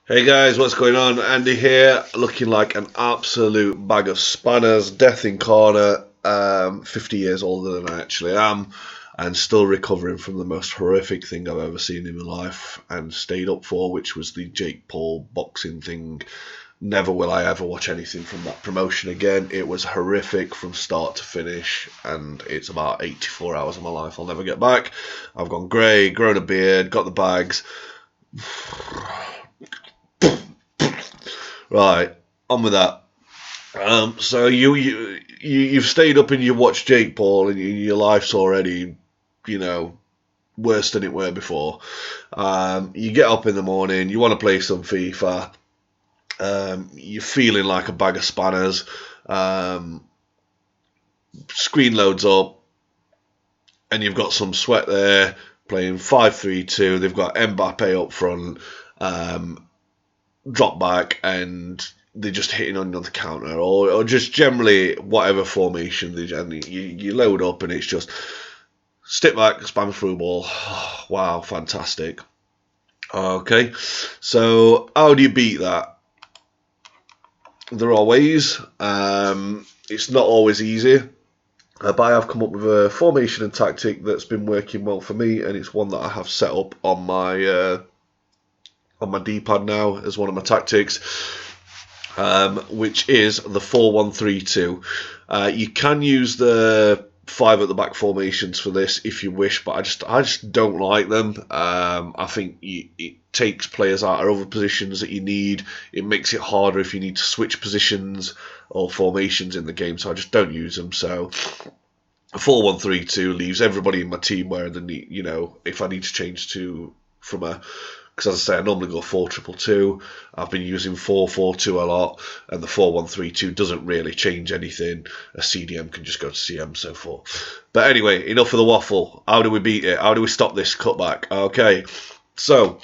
Hey guys, what's going on? Andy here, looking like an absolute bag of spanners, death incarnate, 50 years older than I actually am, and still recovering from the most horrific thing I've ever seen in my life and stayed up for, which was the Jake Paul boxing thing. Never will I ever watch anything from that promotion again. It was horrific from start to finish, and it's about 84 hours of my life I'll never get back. I've gone grey, grown a beard, got the bags. Right, on with that. So you've stayed up and you watched Jake Paul, and your life's already, you know, worse than it were before. You get up in the morning, you want to play some FIFA. You're feeling like a bag of spanners. Screen loads up, and you've got some sweat there. Playing 5-3-2. They've got Mbappe up front. Drop back, and they're just hitting on the counter, or just generally whatever formation you load up, and it's just step back, spam through ball. Wow, fantastic. Okay, so how do you beat that? There are ways. It's not always easy, but I have come up with a formation and tactic that's been working well for me, and it's one that I have set up on my D-pad now as one of my tactics, which is the 4-1-3-2. You can use the 5 at the back formations for this if you wish, but I just don't like them. I think it takes players out of other positions that you need. It makes it harder if you need to switch positions or formations in the game, so I just don't use them. So 4-1-3-2 leaves everybody in my team where if I need to change from a, because as I say, I normally go 4-2-2. I've been using 4-4-2 a lot, and the 4-1-3-2 doesn't really change anything. A CDM can just go to CM, so forth. But anyway, enough of the waffle. How do we beat it? How do we stop this cutback? Okay, so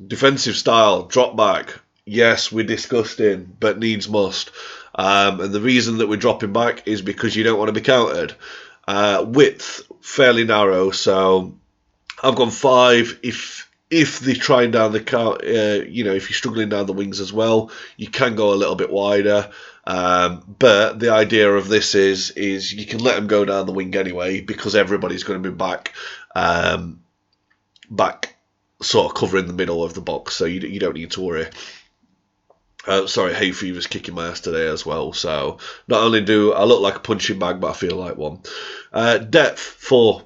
defensive style, drop back. Yes, we're disgusting, but needs must. And the reason that we're dropping back is because you don't want to be countered. Width, fairly narrow, so I've gone 5. If they're trying down the count, if you're struggling down the wings as well, you can go a little bit wider. But the idea of this is you can let them go down the wing anyway, because everybody's going to be back sort of covering the middle of the box, so you don't need to worry. Sorry, hay fever's kicking my ass today as well. So not only do I look like a punching bag, but I feel like one. Depth 4.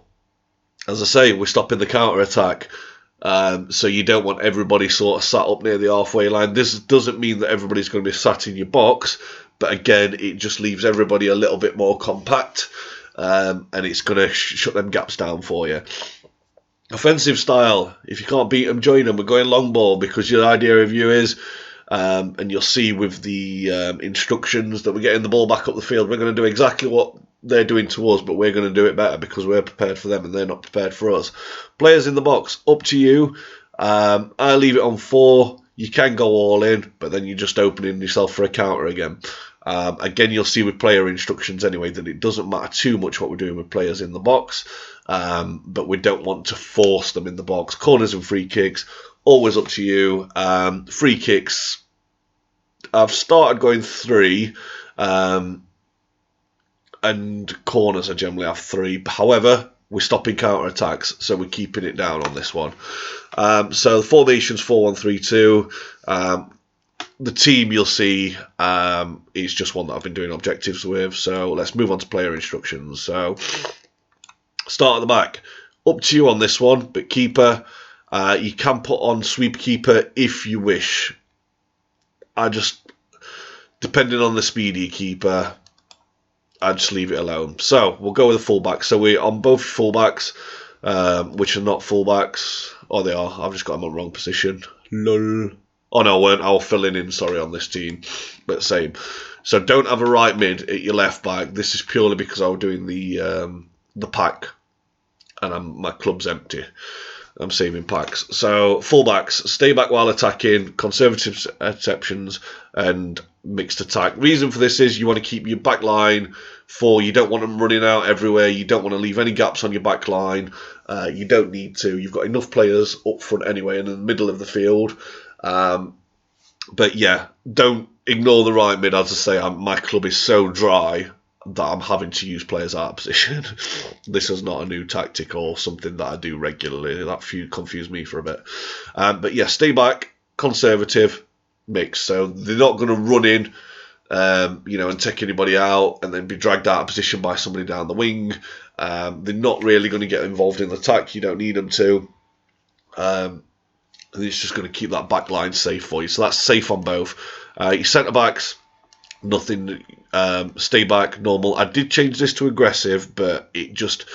As I say, we're stopping the counter attack. So you don't want everybody sort of sat up near the halfway line. This doesn't mean that everybody's going to be sat in your box, but again, it just leaves everybody a little bit more compact, and it's going to shut them gaps down for you. Offensive style, if you can't beat them, join them. We're going long ball, because your idea of you is, and you'll see with the instructions that we're getting the ball back up the field, we're going to do exactly what they're doing to us, but we're going to do it better because we're prepared for them and they're not prepared for us. Players in the box, up to you. I leave it on 4. You can go all in, but then you're just opening yourself for a counter again. Again, you'll see with player instructions anyway that it doesn't matter too much what we're doing with players in the box, but we don't want to force them in the box. Corners and free kicks, always up to you. Free kicks, I've started going 3, and corners I generally have 3. However, we're stopping counter attacks, so we're keeping it down on this one. So the formation's 4-1-3-2. The team you'll see is just one that I've been doing objectives with. So let's move on to player instructions. So start at the back. Up to you on this one, but keeper, you can put on sweep keeper if you wish. Depending on the speed of your keeper, I just leave it alone. So we'll go with the fullbacks. So we're on both fullbacks, which are not fullbacks. Oh, they are. I've just got them on the wrong position. Lol. Oh no, I weren't. I'll fill in sorry on this team, but same. So don't have a right mid at your left back. This is purely because I was doing the pack, and my club's empty. I'm saving packs. So fullbacks, stay back while attacking, conservative interceptions, and mixed attack. Reason for this is you want to keep your back line full. You don't want them running out everywhere. You don't want to leave any gaps on your back line. You don't need to. You've got enough players up front anyway and in the middle of the field. But yeah, don't ignore the right mid. As I say, my club is so dry that I'm having to use players out of position. This is not a new tactic or something that I do regularly. That confused me for a bit. But yeah, stay back, conservative, mix. So they're not going to run in, and take anybody out and then be dragged out of position by somebody down the wing. They're not really going to get involved in the attack. You don't need them to. And it's just going to keep that back line safe for you. So that's safe on both. Your centre backs, nothing. Stay back, normal. I did change this to aggressive, but it just,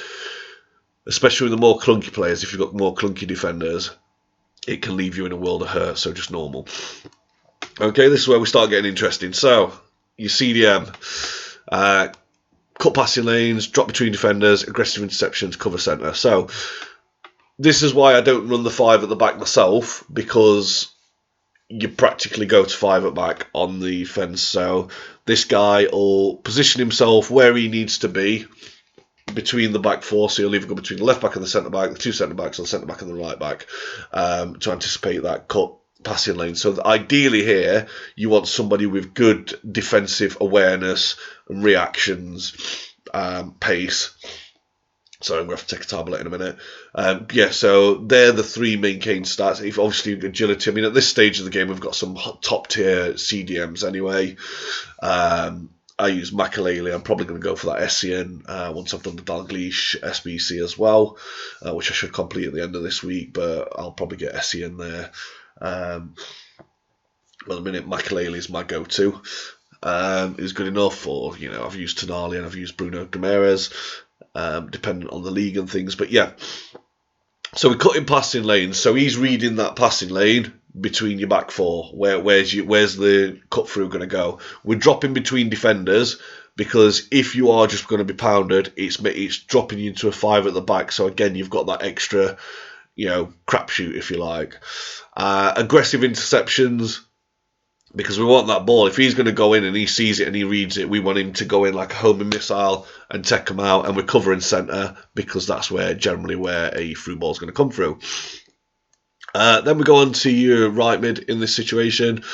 especially with the more clunky players, if you've got more clunky defenders, it can leave you in a world of hurt. So just normal. Okay, this is where we start getting interesting. So your CDM, cut passing lanes, drop between defenders, aggressive interceptions, cover centre. So this is why I don't run the 5 at the back myself, because you practically go to 5 at back on the fence. So this guy will position himself where he needs to be between the back 4. So he'll either go between the left back and the centre back, the 2 centre backs, or the centre back and the right back, to anticipate that cut passing lane. So ideally here, you want somebody with good defensive awareness and reactions, pace. So I'm going to have to take a tablet in a minute. So they're the 3 main cane stats. If obviously agility. I mean, at this stage of the game, we've got some top tier CDMs anyway. I use Makalele. I'm probably going to go for that SCN once I've done the Dalglish SBC as well, which I should complete at the end of this week. But I'll probably get SCN there. Well, a minute, Makalele is my go-to. Is good enough, or I've used Tonali and I've used Bruno Guimaraes. Dependent on the league and things, but yeah. So we're cutting passing lanes. So he's reading that passing lane between your back 4. Where's the cut through going to go? We're dropping between defenders, because if you are just going to be pounded, it's dropping you into a 5 at the back. So again, you've got that extra, crapshoot if you like. Aggressive interceptions, because we want that ball. If he's going to go in and he sees it and he reads it, we want him to go in like a homing missile and take him out, and we're covering centre, because that's generally where a through ball is going to come through. Then we go on to your right mid in this situation.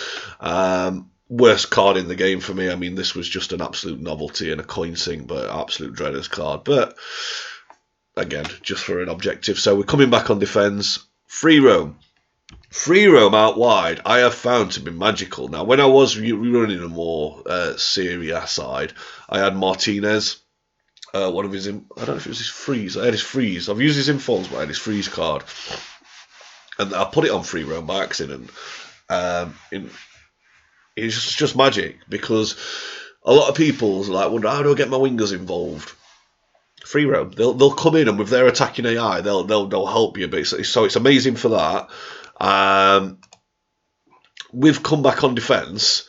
Worst card in the game for me. I mean, this was just an absolute novelty and a coin sink, but absolute dreaders card. But again, just for an objective. So we're coming back on defence. Free roam. Free roam out wide, I have found to be magical. Now, when I was running a more Serie A side, I had Martinez. One of his, I don't know if it was his freeze. I had his freeze. I've used his informs, but I had his freeze card, and I put it on free roam by accident. It's just magic, because a lot of people wonder, how do I get my wingers involved? Free roam. They'll come in, and with their attacking AI, they'll help you. But so it's amazing for that. We've come back on defence.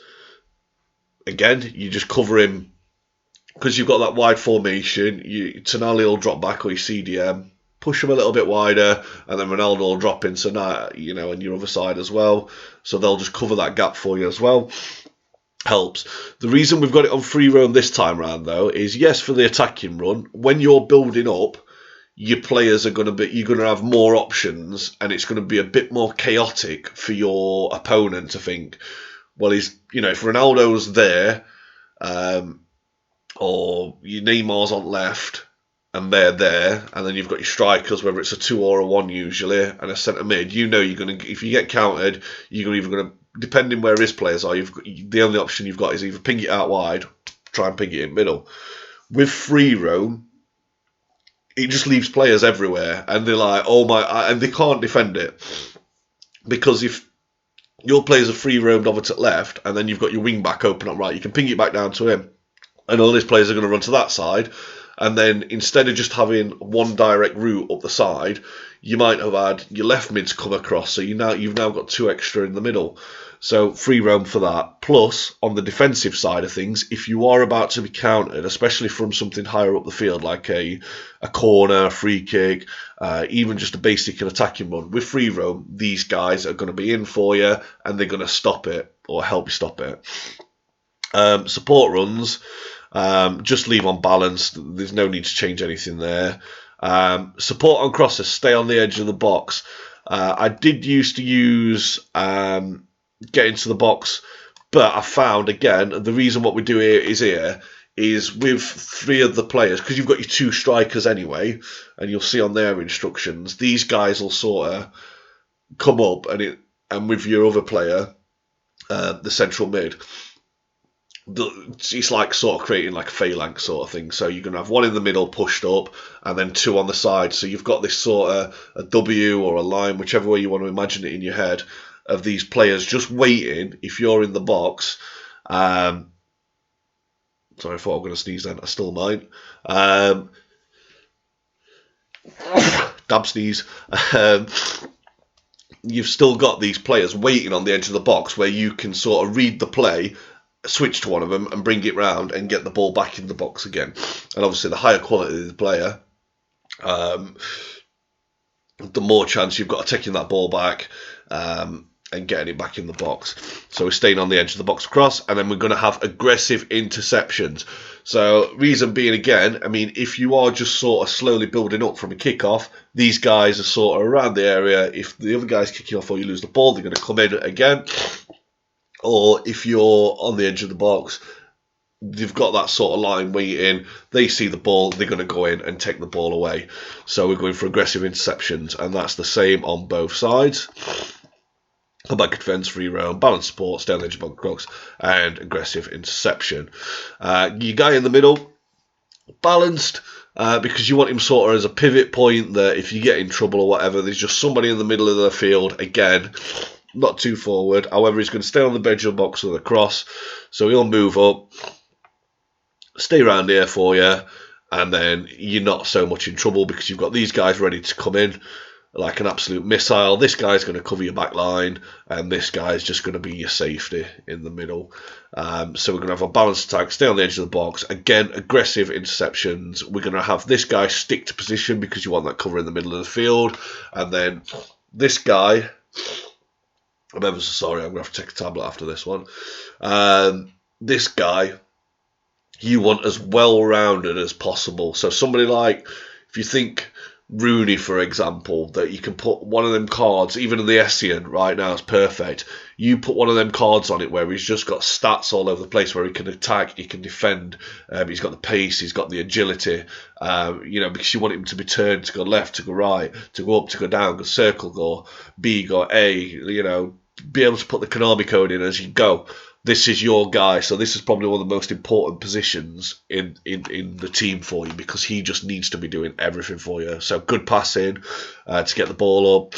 Again, you just cover him, because you've got that wide formation. Tonali will drop back, or your CDM, push him a little bit wider, and then Ronaldo will drop in. So now, and your other side as well. So they'll just cover that gap for you as well. Helps. The reason we've got it on free roam this time round, though, is yes, for the attacking run. When you're building up, your players you're going to have more options, and it's going to be a bit more chaotic for your opponent to think, well, if Ronaldo's there, or your Neymar's on left, and they're there, and then you've got your strikers, whether it's a 2 or a 1 usually, and a centre mid, you're going to, if you get countered, you're either going to, depending where his players are, the only option you've got is either ping it out wide, try and ping it in middle. With free roam, it just leaves players everywhere, and they're like, oh my, and they can't defend it, because if your players are free roamed over to the left, and then you've got your wing back open up right, you can ping it back down to him, and all his players are going to run to that side, And then instead of just having one direct route up the side, you might have had your left mids come across. So you've now got 2 extra in the middle. So free roam for that. Plus, on the defensive side of things, if you are about to be countered, especially from something higher up the field, like a corner, a free kick, even just a basic attacking run, with free roam, these guys are going to be in for you, and they're going to stop it, or help you stop it. Support runs, just leave on balance. There's no need to change anything there. Support on crosses, stay on the edge of the box. I did used to use get into the box, but I found, again, the reason what we do here is with 3 of the players, because you've got your 2 strikers anyway, and you'll see on their instructions, these guys will sort of come up, and with your other player, the central mid, it's like sort of creating like a phalanx sort of thing. So you're going to have 1 in the middle pushed up, and then 2 on the side. So you've got this sort of a W or a line, whichever way you want to imagine it in your head, of these players just waiting if you're in the box. Sorry, I thought I was going to sneeze then. I still might. Damn sneeze. You've still got these players waiting on the edge of the box where you can sort of read the play, switch to one of them and bring it round and get the ball back in the box again. And obviously the higher quality of the player, the more chance you've got of taking that ball back and getting it back in the box. So we're staying on the edge of the box across, and then we're going to have aggressive interceptions. So reason being, again, I mean, if you are just sort of slowly building up from a kickoff, these guys are sort of around the area. If the other guy's kicking off or you lose the ball, they're going to come in again. Or if you're on the edge of the box, they've got that sort of line waiting. They see the ball, they're going to go in and take the ball away. So we're going for aggressive interceptions, and that's the same on both sides. Comeback defense, free roam, balance support, stay on the edge of the box, and aggressive interception. Your guy in the middle, balanced, because you want him sort of as a pivot point that if you get in trouble or whatever, there's just somebody in the middle of the field, again, not too forward. However, he's going to stay on the edge of the box with a cross, so he'll move up, stay around here for you, and then you're not so much in trouble because you've got these guys ready to come in like an absolute missile. This guy's going to cover your back line, and this guy's just going to be your safety in the middle. So we're going to have a balanced attack, stay on the edge of the box. Again, aggressive interceptions. We're going to have this guy stick to position because you want that cover in the middle of the field. And then this guy, I'm ever so sorry, I'm going to have to take a tablet after this one. This guy, you want as well-rounded as possible. So somebody like, if you think Rooney, for example, that you can put one of them cards, even in the Essien right now is perfect. You put one of them cards on it where he's just got stats all over the place, where he can attack, he can defend, he's got the pace, he's got the agility, because you want him to be turned to go left, to go right, to go up, to go down, go circle, go B, go A, be able to put the Konami code in as you go. This is your guy, so this is probably one of the most important positions in the team for you, because he just needs to be doing everything for you. So good passing to get the ball up,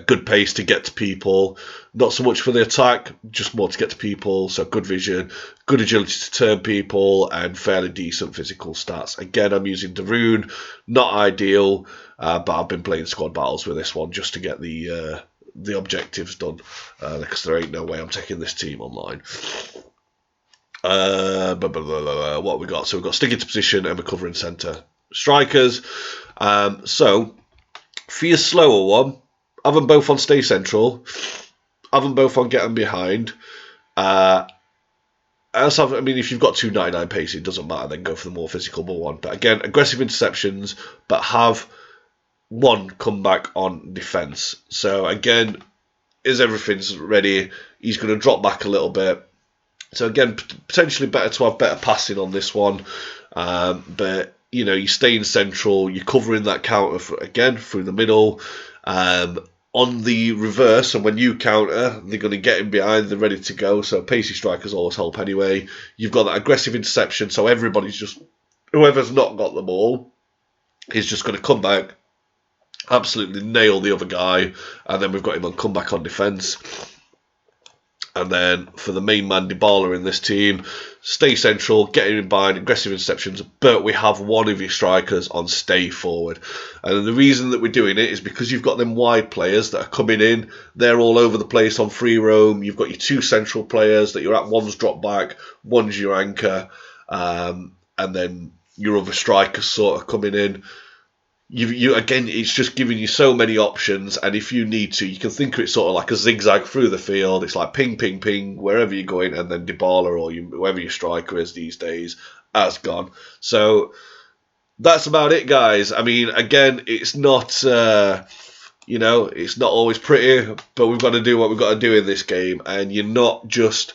good pace to get to people, not so much for the attack, just more to get to people. So good vision, good agility to turn people, and fairly decent physical stats. Again, I'm using Darun, not ideal, but I've been playing squad battles with this one just to get the objectives done, because there ain't no way I'm taking this team online. What we got? So we've got stick into position and we're covering centre. Strikers. So for your slower one, have them both on stay central, have them both on get them behind. If you've got 299 pace, it doesn't matter, then go for the more physical one. But again, aggressive interceptions, but have one come back on defence. So again, as everything's ready, he's going to drop back a little bit. So again, potentially better to have better passing on this one. But you're staying central, you're covering that counter through the middle. On the reverse, and when you counter, they're going to get in behind, they're ready to go. So pacey strikers always help anyway. You've got that aggressive interception, so whoever's not got the ball is just going to come back, absolutely nail the other guy, and then we've got him on comeback on defence. And then for the main man Dybala in this team, stay central, get in behind, aggressive interceptions, but we have one of your strikers on stay forward. And the reason that we're doing it is because you've got them wide players that are coming in. They're all over the place on free roam. You've got your two central players that you're at. One's drop back, one's your anchor, and then your other strikers sort of coming in. You again, it's just giving you so many options, and if you need to, you can think of it sort of like a zigzag through the field. It's like ping, ping, ping, wherever you're going, and then Dybala or whoever your striker is these days has gone. So that's about it, guys. I mean, again, it's not it's not always pretty, but we've got to do what we've got to do in this game, and you're not just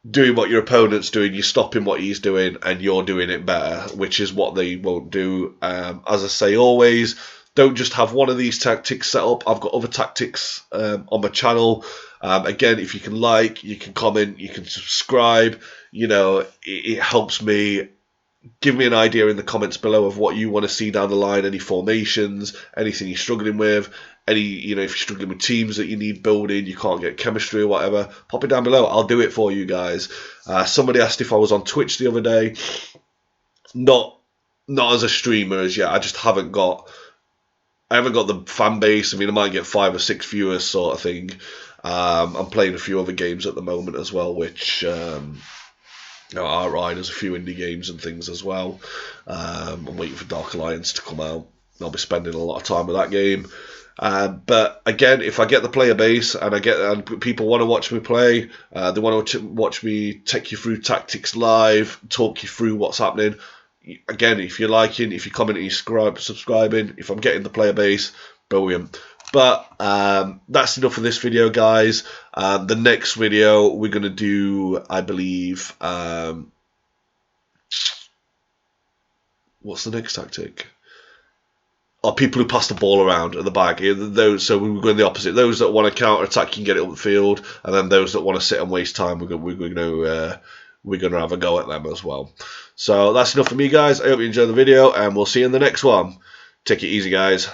doing what your opponent's doing, you're stopping what he's doing, and you're doing it better, which is what they won't do. As I say always, don't just have one of these tactics set up. I've got other tactics on my channel. Again, if you can like, you can comment, you can subscribe. It helps me. Give me an idea in the comments below of what you want to see down the line, any formations, anything you're struggling with, if you're struggling with teams that you need building, you can't get chemistry or whatever, pop it down below. I'll do it for you guys. Somebody asked if I was on Twitch the other day. Not as a streamer as yet. I just haven't got the fan base. I mean, I might get 5 or 6 viewers sort of thing. I'm playing a few other games at the moment as well, which Outright, there's a few indie games and things as well. I'm waiting for Dark Alliance to come out. I'll be spending a lot of time with that game. But again, if I get the player base and people want to watch me play, they want to watch me take you through tactics live, talk you through what's happening. Again, if you're liking, if you're commenting, subscribing, if I'm getting the player base, brilliant. But that's enough for this video, guys. The next video we're going to do, I believe, what's the next tactic? People who pass the ball around at the back. So we're going the opposite. Those that want to counter attack, you can get it up the field, and then those that want to sit and waste time, we're going to have a go at them as well. So that's enough for me, guys. I hope you enjoyed the video, and we'll see you in the next one. Take it easy, guys.